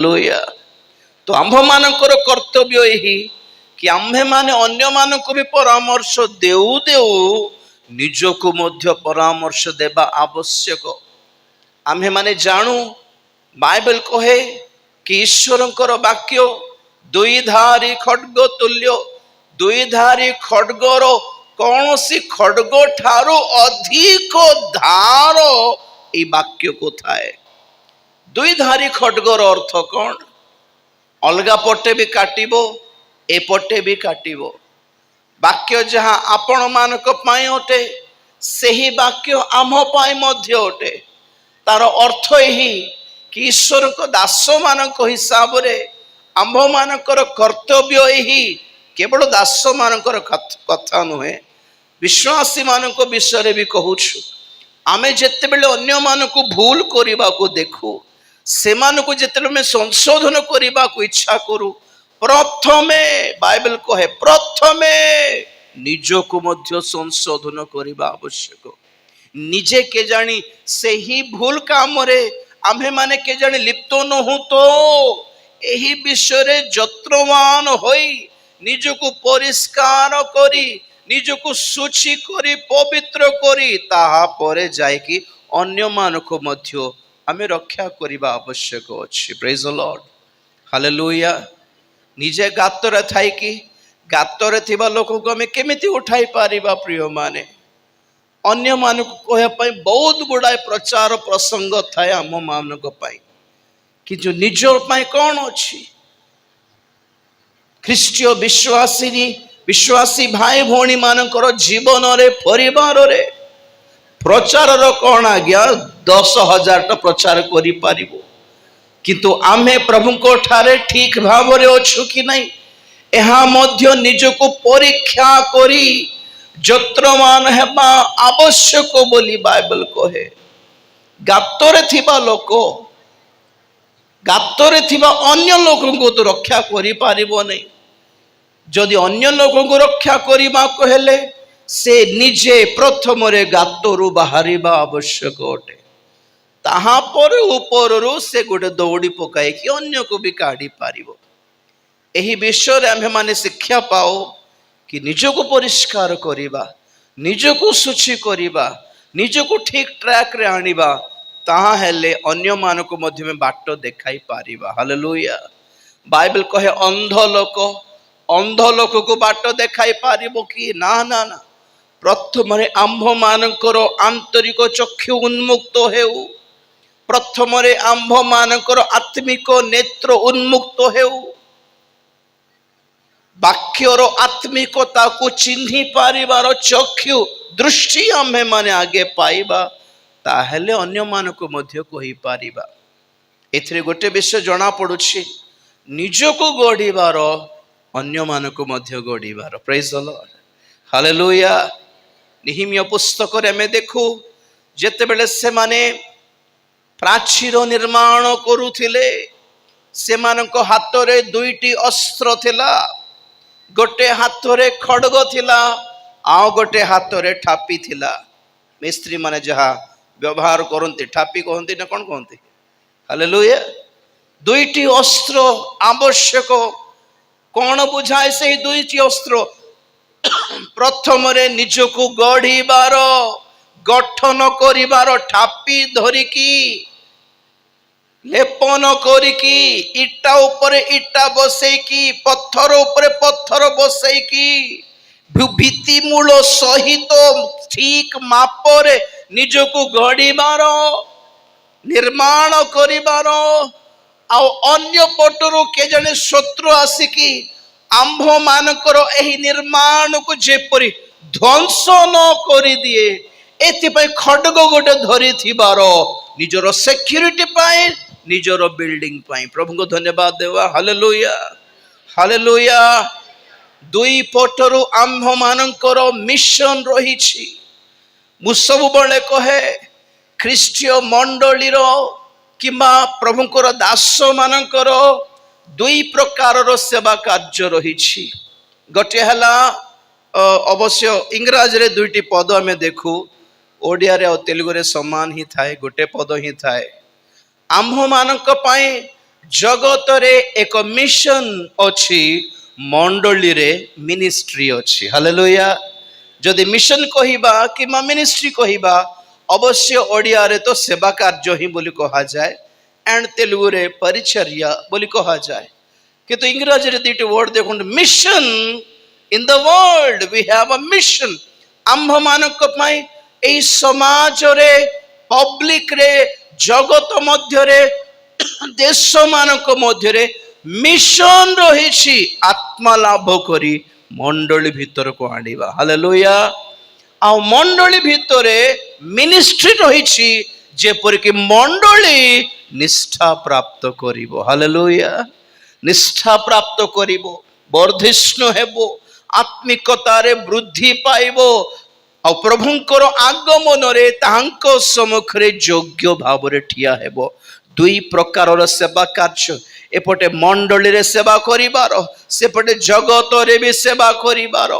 लोया तो आम्भ मानकर कर्तव्य यही कि आम्भे माने अन्य मानक भी परामर्श देऊ देऊ निजको मध्य परामर्श देवा आवश्यक। आम्भे माने जानू बाइबल कहे कि ईश्वरंकर वाक्य दुईधारी खड्ग तुल्य। दुईधारी खड्गर कौन सी खड्ग ठारू अधिक धार ये वाक्य को थाए। दुईधारी खड्गर अर्थ कौन? अलगा पटे भी काटिबो ए पटे भी काटिबो। वाक्य जहाँ आपण मानक पाई अटे सही वाक्य आम पाई मध्य अटे। तार अर्थ यही कि ईश्वर को दास मानक हिसाब रे आम्भ मानकर कर्तव्य यही केवल दास मानकर कथा नुहे विश्वासी मानक विषय भी कहूछु। आमे जेते बेले अन्य मानक भूल करिबा को देखू से मानक जेते में संशोधन करिबा को इच्छा करू प्रथमे बाइबल कहे प्रथमे निजको मध्य संशोधन करिबा आवश्यक। निजे के जानी से ही भूल काम रे आम्हे माने के जानी लिप्त न हो तो यही विषय रे जत्रवान होई निजको परिष्कार करी निजको शुचि करी पवित्र करी ताहा परे जाय कि अन्य मानक मध्य आमे रक्षा करिबा आवश्यक अछि। Praise the lord hallelujah. निजे गातरे थाई कि गातरे थिबा लोक को आमे केमिति उठाई पारिबा प्रिय माने अन्य मानक कहया पई बहुत गुडाय प्रचार प्रसंग थाए आम मानक पई किंतु निज पई कोन अछि? ख्रीष्टीय विश्वासी भाई भौणी मानकर जीवन रे परिवार रे प्रचार कौन आज्ञा 10,000 प्रचार करि पारिबो किंतु आमे प्रभु को ठारे ठीक भाव रे अछु कि नहीं एहा मध्य निजको परीक्षा करी जत्रमान हेबा आवश्यक बोली बाइबल कहे। गातरे थिबा लोक गातरे थिबा अन्य लोक को तो रक्षा करि पारिबो नहीं। जदि अन्य लोक को रक्षा करिबा कहले से निजे प्रथम रे गातरु बाहरिबा आवश्यक अटे। ताहा पर ऊपररु से गोटे दौड़ी पकाई कि अन्य को भी काढ़ी पारिबो। एही विषय रे आम्हे माने शिक्षा पाओ कि निजको परिष्कार करिबा निजको शुचि करिबा निजको ठीक ट्रैक रे आनिबा ताहा हेले अन्य मानको मध्य में बाट देखाई पारिबा। हालेलुया। बाइबल कहे अंध लोक को बाट देखाई पारिबो कि ना ना ना प्रथम रे आम्भ मानकर आंतरिक चक्षु उन्मुक्त हेउ। प्रथम रे आम्भ मानकर आत्मिक नेत्र उन्मुक्त हेउ। वाक्यर आत्मिकता को चिन्हि पारिबार चक्षु दृष्टि आम्हे माने आगे पाइबा ताहेले अन्य मानको मध्य कहि पारिबा। एथिरे गोटे विषय जना पडुछि निजको गढिबार अन्य मानको मध्य गढिबार। Praise the lord hallelujah. Nehemiah पुस्तक रे हमें देखू जेते बेले से माने प्राचीर निर्माण करुथिले से मानको हाथ रे दुईटी अस्त्र थिला। गोटे हाथ रे खड्ग थिला आ गोटे हाथ रे ठापी थिला। मिस्त्री माने जहा व्यवहार करते ठापी कहते ना कौन कहते? हालेलुया। दुईटी अस्त्र आवश्यक। कौन बुझाए से दुईटी अस्त्र? प्रथम रे निजको गढ़ीबार गठन करिबार ठापी धरिकी लेपन करिकी इटा ऊपर इटा बसैकी पत्थर ऊपर पत्थर बसैकी भित्ति मूल सहित ठीक मापरे निजको गढ़ीबार निर्माण करिबार आ अन्य पटरु के जने शत्रु आसिकी आम्भ मानकर एही निर्माण को जेपरि ध्वंस न करि दिए एथिपाई खड्ग गोटे धरि थिबार निजर सिक्योरिटी पाए निजर बिल्डिंग पाए। प्रभु को धन्यवाद देवा। Hallelujah hallelujah. दुई पटरु आम्भ मानकर मिशन रहिछि। मु सब बळे कहे ख्रीष्टीय मंडलीर किंबा प्रभुकर दास मानकर दुई प्रकार सेवा कार्य रही। गोटे हला अवश्य इंग्राजी रे दुईटी पद आमे देखू ओडिया रे और तेलुगु रे समान ही थाए गोटे पद ही थाए। आम्भ मानक पाए ଜଗତରେ ଏକ ମିଶନ ଅଛି, ମଣ୍ଡଳୀରେ ମିନିଷ୍ଟ୍ରି ଅଛି। ହାଲେଲୁୟା। ଯଦି ମିଶନ କହିବା କିମ୍ବା ମିନିଷ୍ଟ୍ରି କହିବା, ଅବଶ୍ୟ ଓଡ଼ିଆରେ ତ ସେବା କାର୍ଯ୍ୟ ହିଁ ବୋଲି କୁହାଯାଏ, ଆଣ୍ଡ ତେଲୁଗୁରେ ପରିଚର୍ୟା ବୋଲି କୁହାଯାଏ। କିନ୍ତୁ ଇଂରାଜୀରେ ଦୁଇଟି ୱାର୍ଡ ଦେଖନ୍ତୁ, mission. In the world we have a mission. ଆମ୍ଭମାନଙ୍କ ପାଇଁ ଏହି ସମାଜରେ, ପବ୍ଲିକରେ, ଜଗତ ମଧ୍ୟରେ, ଦେଶ ମାନଙ୍କ ମଧ୍ୟରେ ମିଶନ ରହିଛି, ଆତ୍ମା ଲାଭ କରି ମଣ୍ଡଳୀ ଭିତରକୁ ଆଣିବା। ହାଲେଲୁୟା। ଆଉ ମଣ୍ଡଳୀ ଭିତରେ ମିନିଷ୍ଟ୍ରି ରହିଛି, ଯେପରିକି ମଣ୍ଡଳୀ ନିଷ୍ଠା ପ୍ରାପ୍ତ କରିବ। ହାଲେଲୁୟା। ନିଷ୍ଠା ପ୍ରାପ୍ତ କରିବ, ବର୍ଦ୍ଧିଷ୍ଣୁ ହେବ, ଆତ୍ମିକତାରେ ବୃଦ୍ଧି ପାଇବ, ଆଉ ପ୍ରଭୁଙ୍କର ଆଗମନରେ ତାଙ୍କ ସମ୍ମୁଖରେ ଯୋଗ୍ୟ ଭାବରେ ଠିଆ ହେବ। ଦୁଇ ପ୍ରକାରର ସେବା କାର୍ଯ୍ୟ, ଏପଟେ ମଣ୍ଡଳୀରେ ସେବା କରିବାର, ସେପଟେ ଜଗତରେ ବି ସେବା କରିବାର।